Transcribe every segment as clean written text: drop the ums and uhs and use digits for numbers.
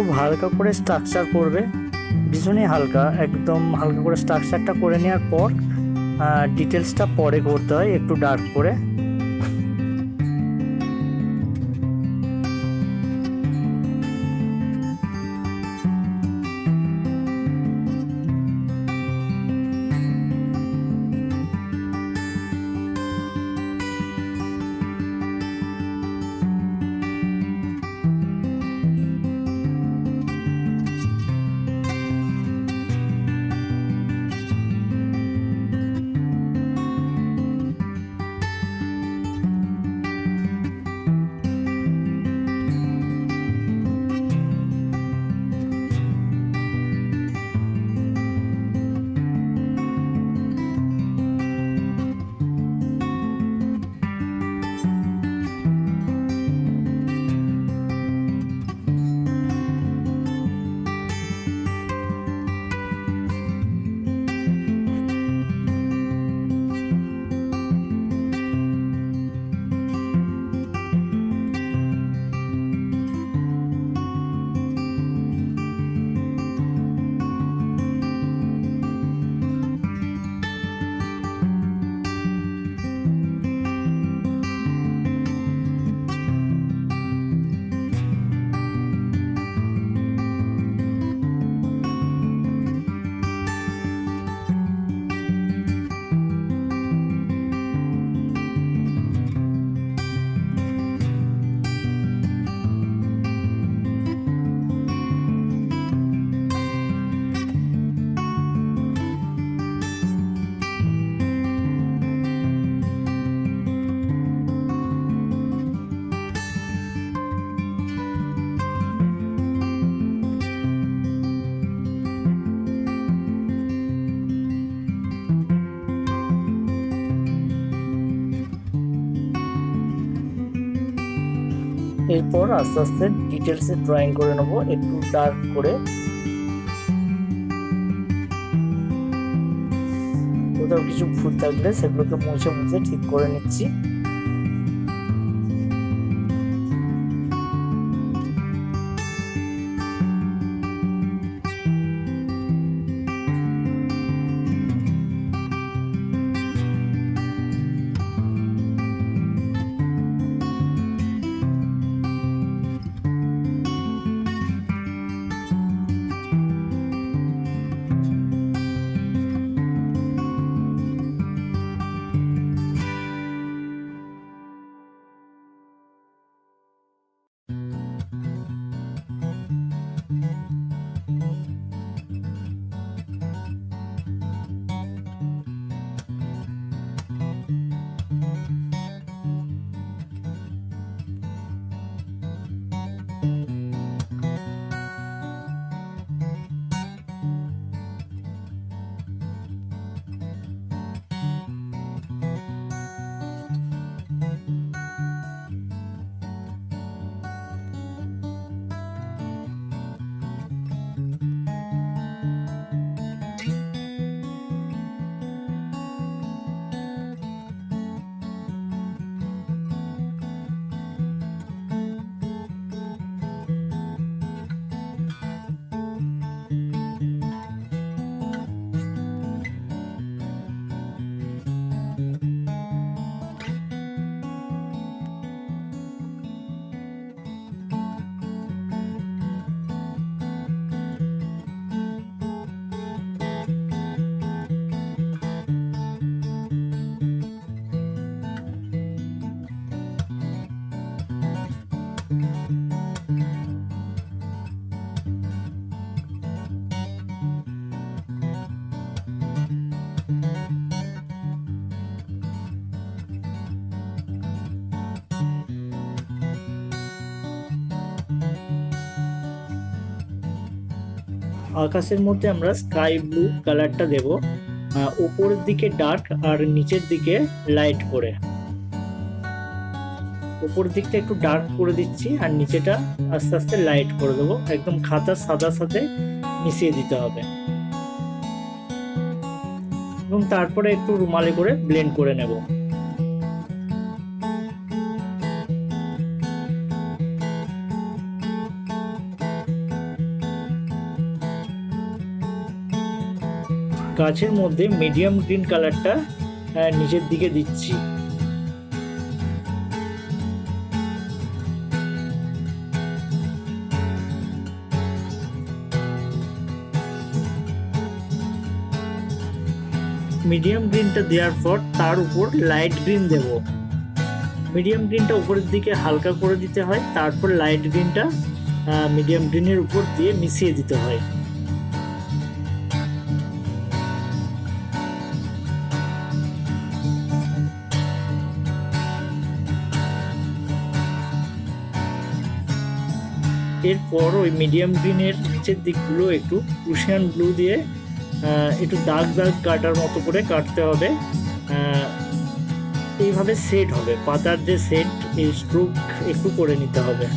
খুব হালকা করে স্ট্রাকচার করবে, ভীষণই হালকা, একদম হালকা করে স্ট্রাকচারটা করে নেওয়ার পর ডিটেলসটা পরে করতে হয় একটু ডার্ক করে। এরপর আস্তে আস্তে ডিটেলসে ড্রয়িং করে নেবো একটু ডার্ক করে। কোথাও কিছু ভুল থাকলে সেগুলোকে মুছে মুছে ঠিক করে নিচ্ছি। আকাশের মধ্যে আমরা স্কাই ব্লু কালারটা দেব, উপরের দিকে ডার্ক আর নিচের দিকে লাইট করে। উপরের দিকটা একটু ডার্ক করে দিচ্ছি আর নিচেটা আস্তে আস্তে লাইট করে দেবো, একদম খাতার সাদার সাথে মিশিয়ে দিতে হবে এবং তারপরে একটু রুমালে করে ব্লেন্ড করে নেব। গাছের মধ্যে মিডিয়াম গ্রিন কালারটা নিচের দিকে দিচ্ছি। মিডিয়াম গ্রিনটা দেওয়ার পর তার উপর লাইট গ্রিন দেব। মিডিয়াম গ্রিনটা উপরের দিকে হালকা করে দিতে হয়, তারপর লাইট গ্রিনটা মিডিয়াম গ্রিনের উপর দিয়ে মিশিয়ে দিতে হয়। এরপর ওই মিডিয়াম গ্রিনের নিচের দিকগুলো একটু প্রুশিয়ান ব্লু দিয়ে একটু দাগ দাগ কাটার মতো করে কাটতে হবে। এইভাবে সেট হবে পাতার যে সেট, এই স্ট্রোক একটু করে নিতে হবে।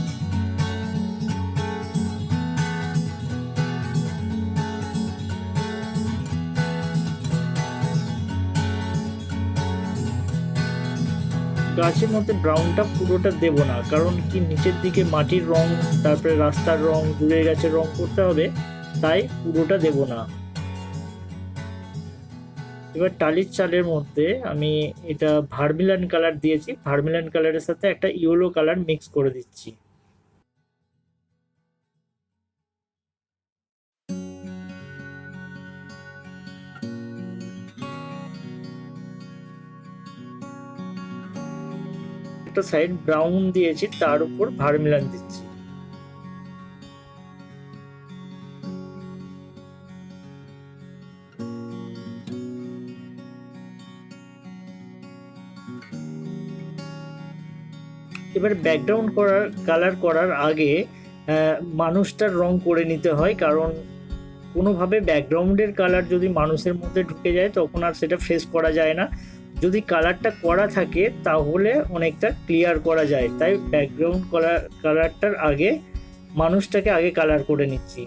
গাছের মধ্যে ব্রাউনটা পুরোটা দেব না, কারণ কি নিচের দিকে মাটির রং, তারপরে রাস্তার রং, দূরের গাছের রং করতে হবে, তাই পুরোটা দেব না। এবার টালির চালের মধ্যে আমি এটা ভার্মিলান কালার দিয়েছি, ভার্মিলান কালারের সাথে একটা ইয়েলো কালার মিক্স করে দিচ্ছি। একটা সাইড ব্রাউন দিয়েছি, তার উপর ভার্মিলান দিচ্ছি। এবার ব্যাকগ্রাউন্ড কালার করার আগে মানুষটার রং করে নিতে হয়, কারণ কোনোভাবে ব্যাকগ্রাউন্ডের কালার যদি মানুষের মধ্যে ঢুকে যায় তখন আর সেটা ফেস করা যায় না। যদি কালারটা করা থাকে তাহলে অনেকটা ক্লিয়ার করা যায়, তাই ব্যাকগ্রাউন্ড কালারটার আগে মানুষটাকে আগে কালার করে নিচ্ছি।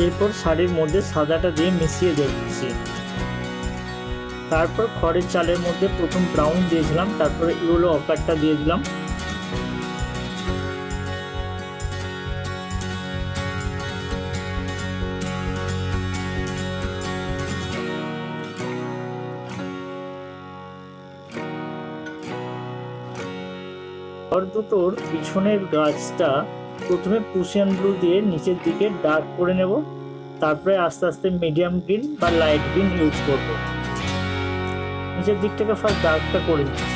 এরপর শাড়ির মধ্যে সাদাটা দিয়ে মিশিয়ে দিচ্ছি। তারপর খড়ের চালের মধ্যে প্রথম ব্রাউন দিয়েছিলাম, তারপরে ইয়েলো অকারটা দিয়ে দিলাম। খড় দুটোর পিছনের গাছটা প্রথমে প্রুশিয়ান ব্লু দিয়ে নিচের দিকে ডার্ক করে নেব, তারপরে আস্তে আস্তে মিডিয়াম গ্রিন বা লাইট গ্রিন ইউজ করব। নিচের দিকটাকে ফার্স্ট ডার্কটা করে দিচ্ছি।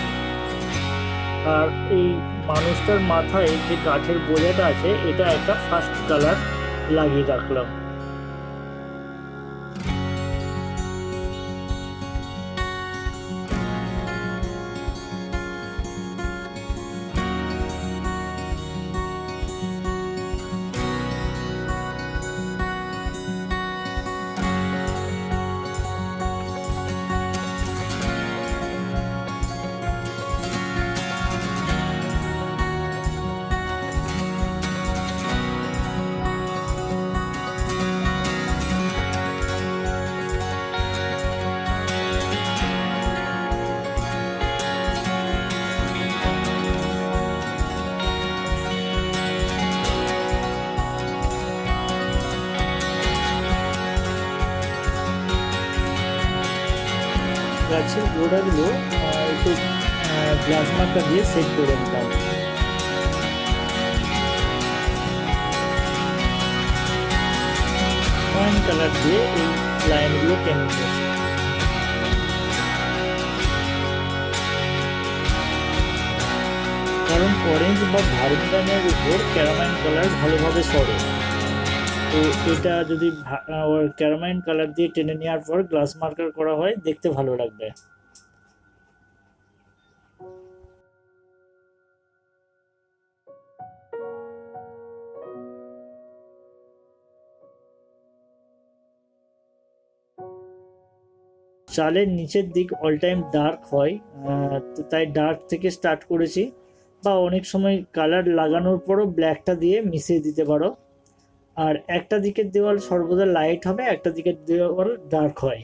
আর এই মানুষটার মাথায় যে কাঠের বোঝাটা আছে, এটা একটা ফার্স্ট কালার লাগিয়ে রাখলাম। গাছের গোড়াগুলো একটু গ্লাস মার্কার দিয়ে সেট করে নিলাম। ওয়াইন কালার দিয়ে এই লাইনগুলো টেনে নিয়েছি। কারণ অরেঞ্জ বা ভার্মিলানের উপর ক্যারামাইন কালার ভালোভাবে সরে, তো এটা যদি ক্যারামাইন কালার দিয়ে টেনে নেওয়ার পর গ্লাস মার্কার করা হয়, দেখতে ভালো লাগবে। চালের নিচের দিক অল টাইম ডার্ক হয়, তো তাই ডার্ক থেকে স্টার্ট করেছি, বা অনেক সময় কালার লাগানোর পরও ব্ল্যাকটা দিয়ে মিশিয়ে দিতে পারো। আর একটা দিকের দেওয়াল সর্বদা লাইট হবে, একটা দিকের দেওয়াল ডার্ক হয়।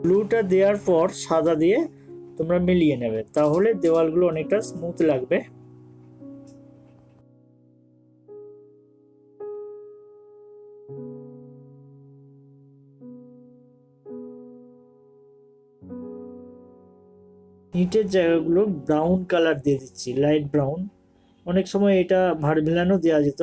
ব্লুটা দেওয়ার পর সাদা দিয়ে তোমরা মিলিয়ে নেবে, তাহলে দেওয়ালগুলো অনেকটা স্মুথ লাগবে। ইটের জায়গাগুলো ব্রাউন কালার দিয়ে দিচ্ছি, লাইট ব্রাউন। অনেক সময় এটা ভার্মিলানও দেওয়া যেত।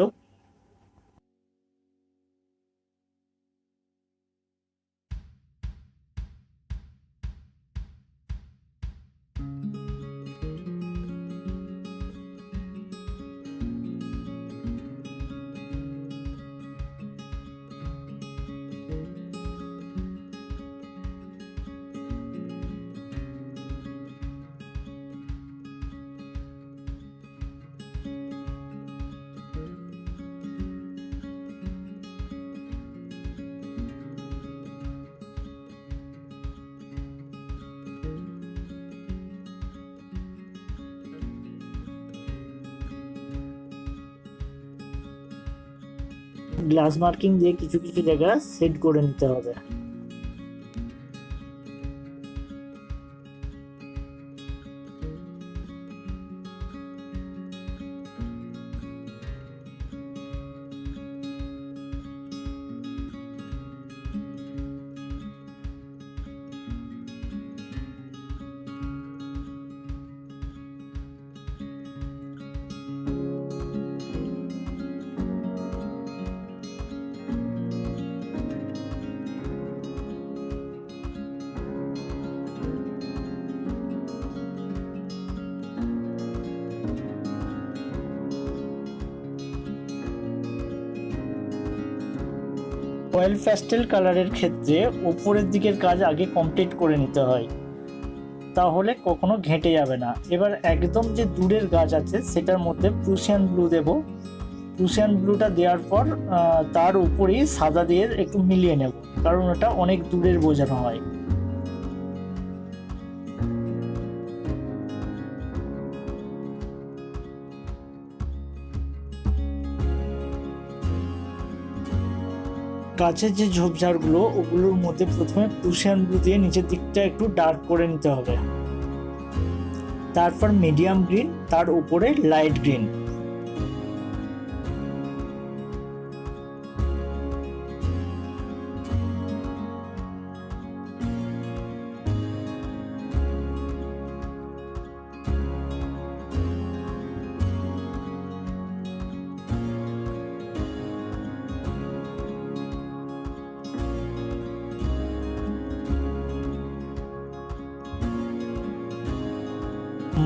গ্লাস মার্কিং দিয়ে কিছু কিছু জায়গা সেট করে নিতে হবে। অয়েল প্যাস্টেল কালারের ক্ষেত্রে উপরের দিকের কাজ আগে কমপ্লিট করে নিতে হয়, তাহলে কখনো ঘেঁটে যাবে না। এবার একদম যে দূরের গাছ আছে সেটার মধ্যে প্রুশিয়ান ব্লু দেব। প্রুশিয়ান ব্লুটা দেওয়ার পর তার উপরেই সাদা দিয়ে একটু মিলিয়ে নেব, কারণ ওটা অনেক দূরের বোঝানো হয়। গাছের যে ঝোপঝাড়গুলো ওগুলোর মধ্যে প্রথমে প্রুশিয়ান ব্লু দিয়ে নিচের দিকটা একটু ডার্ক করে নিতে হবে, তারপর মিডিয়াম গ্রিন, তার উপরে লাইট গ্রিন।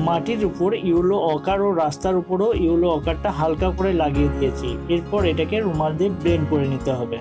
মাটির উপর ইয়েলো অকার ও রাস্তার উপরও ইয়েলো অকারটা হালকা করে লাগিয়ে দিয়েছি। এরপর এটাকে রুমাল দিয়ে ব্লেন্ড করে নিতে হবে।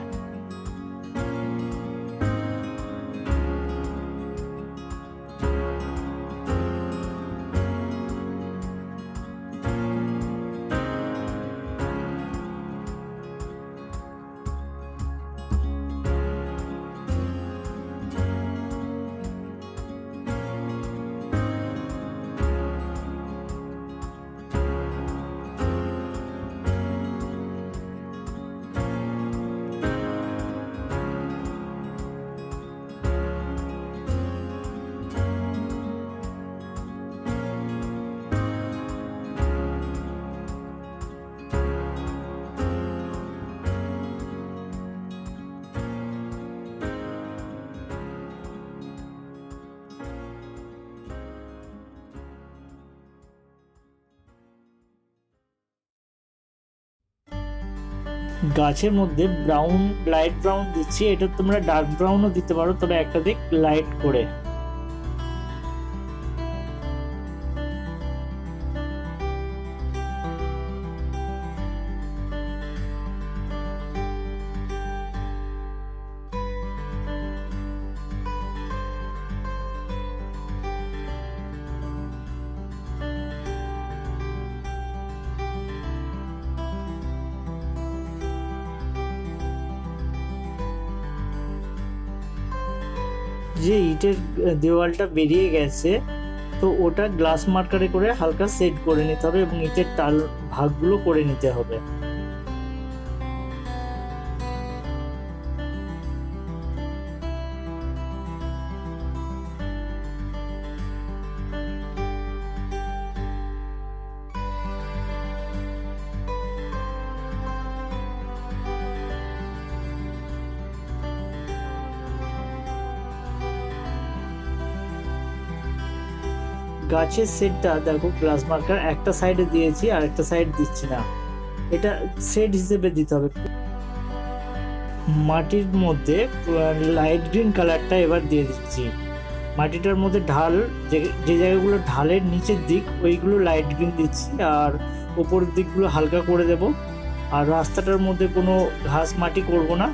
গাছের মধ্যে ব্রাউন, লাইট ব্রাউন দিচ্ছি, এটা তোমরা ডার্ক ব্রাউনও দিতে পারো, তবে একটা দিক লাইট করে। যে ইটের দেওয়ালটা বেরিয়ে গেছে, তো ওটা গ্লাস মার্কারে করে হালকা সেট করে নিতে হবে এবং ইটের টাল ভাগগুলো করে নিতে হবে। গাছের সেটটা দেখো, গ্লাস মার্কার একটা সাইডে দিয়েছি আর একটা সাইড দিচ্ছি না, এটা সেট হিসেবে দিতে হবে। মাটির মধ্যে লাইট গ্রিন কালারটা এবার দিয়ে দিচ্ছি। মাটিটার মধ্যে ঢাল, যে জায়গাগুলো ঢালের নিচের দিক ওইগুলো লাইট গ্রিন দিচ্ছি, আর ওপরের দিকগুলো হালকা করে দেব। আর রাস্তাটার মধ্যে কোনো ঘাস মাটি করব না।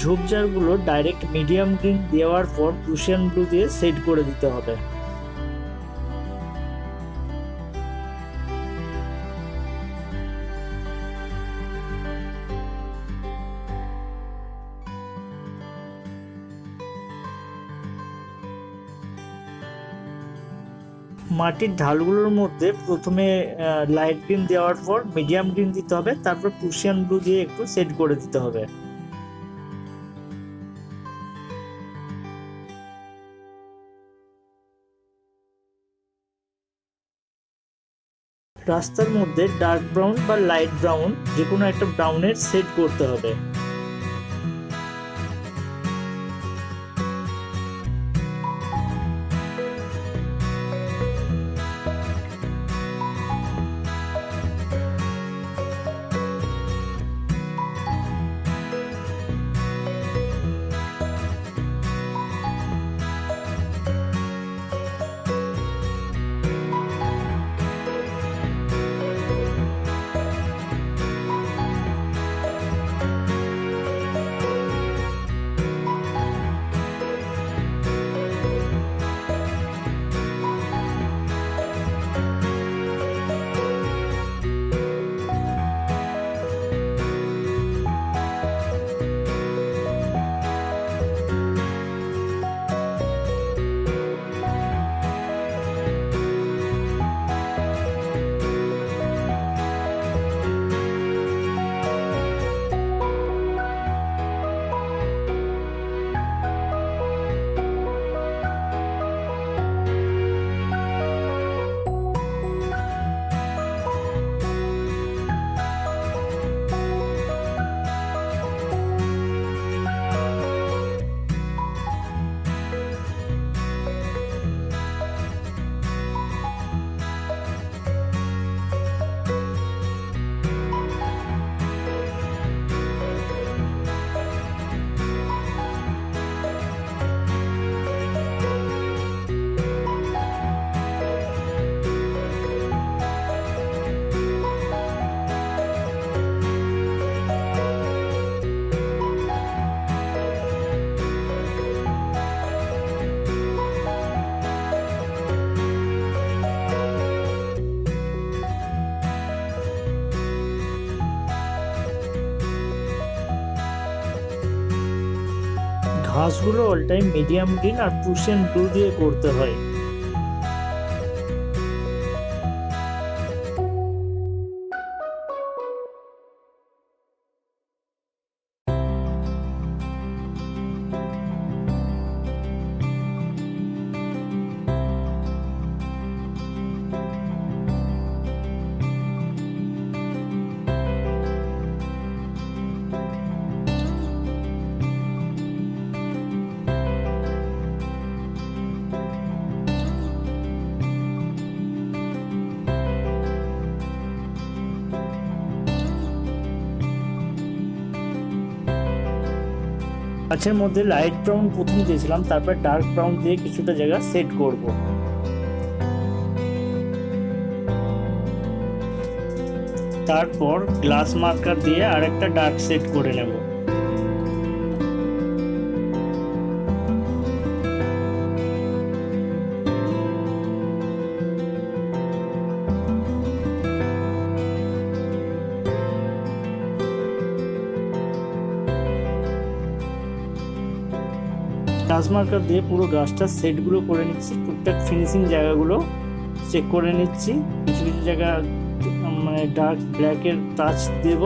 ঝোপঝাড়গুলো ডাইরেক্ট মিডিয়াম গ্রিন দেওয়ার পর প্রুশিয়ান ব্লু দিয়ে সেট করে দিতে হবে। মাটির ঢালগুলোর মধ্যে প্রথমে লাইট গ্রিন দেওয়ার পর মিডিয়াম গ্রিন দিতে হবে, তারপর প্রুশিয়ান ব্লু দিয়ে একটু সেট করে দিতে হবে। রাস্তার মধ্যে ডার্ক ব্রাউন বা লাইট ব্রাউন যে কোনো একটা ব্রাউনের সেট করতে হবে। ঘাসগুলো অল টাইম মিডিয়াম গ্রিন আর প্রুশিয়ান ব্লু দিয়ে করতে হয়। গাছের মধ্যে লাইট ব্রাউন প্রথম দিয়েছিলাম, তারপর ডার্ক ব্রাউন দিয়ে কিছুটা জায়গা সেট করব। তারপর গ্লাস মার্কার দিয়ে আরেকটা ডার্ক সেট করে নেব। গ্লাস মার্কার দিয়ে পুরো গাছটার সেটগুলো করে নিচ্ছি, টুকটাক ফিনিশিং জায়গাগুলো চেক করে নিচ্ছি। কিছু কিছু জায়গা মানে ডার্ক ব্ল্যাকের টাচ দেব।